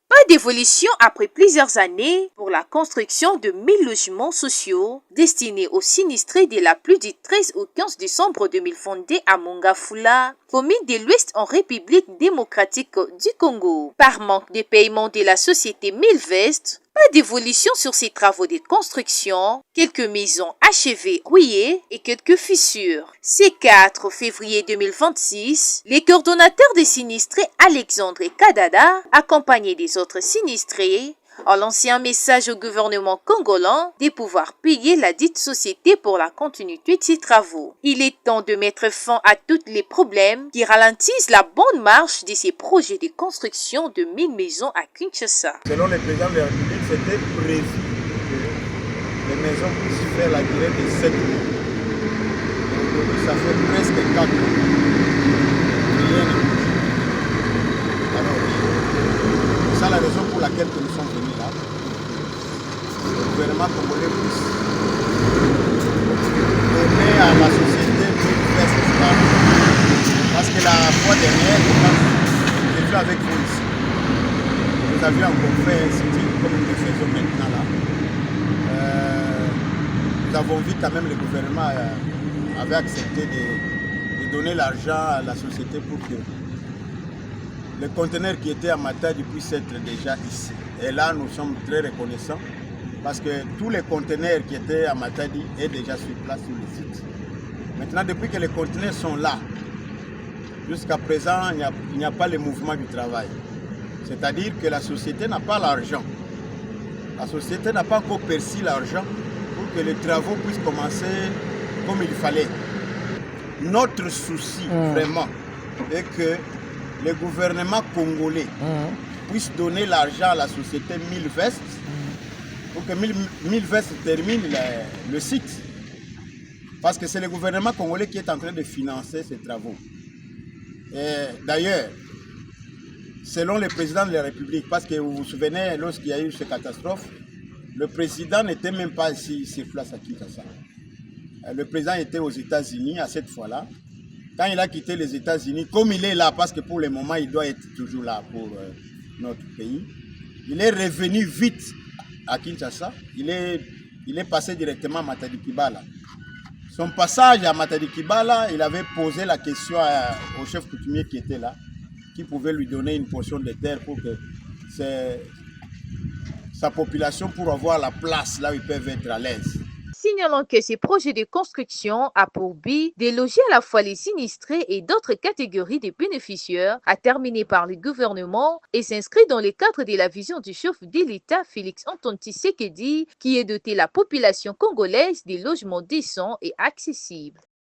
Pas d'évolution après plusieurs années pour la construction de 1000 logements sociaux destinés aux sinistrés de la pluie du 13 au 15 décembre 2022 à Mongafula, commune de l'Ouest en République démocratique du Congo. Par manque de paiement de la société Milvest, pas d'évolution sur ces travaux de construction, quelques maisons achevées rouillées et quelques fissures. Ce 4 février 2026, les coordonnateurs des sinistrés Alexandre Kadada, accompagnés des autres sinistrés, ont lancé un message au gouvernement congolais de pouvoir payer la dite société pour la continuité de ses travaux. Il est temps de mettre fin à tous les problèmes qui ralentissent la bonne marche de ces projets de construction de 1000 maisons à Kinshasa. Selon le président de la République, c'était prévu que les maisons puissent faire la durée de 7 mois. Aujourd'hui, ça fait presque 4 mois. Rien ne bouge. Alors, c'est ça la raison pour laquelle nous sommes venus là. Le gouvernement congolais puisse donner à la société plus de l'espace. Parce que la fois dernière, j'ai vu avec vous ici. Nous avions encore fait un sitting comme nous le faisons maintenant là. Nous avons vu quand même le gouvernement avait accepté de donner l'argent à la société pour que les conteneurs qui étaient à Matadi puissent être déjà ici. Et là, nous sommes très reconnaissants parce que tous les conteneurs qui étaient à Matadi sont déjà sur place sur le site. Maintenant, depuis que les conteneurs sont là, jusqu'à présent, il n'y a pas le mouvement du travail. C'est-à-dire que la société n'a pas l'argent. La société n'a pas encore perçu l'argent pour que les travaux puissent commencer comme il fallait. Notre souci, vraiment, est que le gouvernement congolais puisse donner l'argent à la société Milvest pour que Milvest termine le site. Parce que c'est le gouvernement congolais qui est en train de financer ces travaux. D'ailleurs, selon le président de la République, parce que vous vous souvenez, lorsqu'il y a eu cette catastrophe, le président n'était même pas ici sur place à Kinshasa. Le président était aux États-Unis à cette fois-là. Quand il a quitté les États-Unis, comme il est là, parce que pour le moment, il doit être toujours là pour notre pays, il est revenu vite à Kinshasa. Il est passé directement à Matadi Kibala. Son passage à Matadi Kibala, il avait posé la question au chef coutumier qui était là, qui pouvait lui donner une portion de terre pour que sa population pour avoir la place là où ils peuvent être à l'aise. Signalons que ces projets de construction a pour but de loger à la fois les sinistrés et d'autres catégories de bénéficiaires à terminer par le gouvernement et s'inscrit dans le cadre de la vision du chef de l'État Félix Antoine Tshisekedi qui est doté la population congolaise des logements décents et accessibles.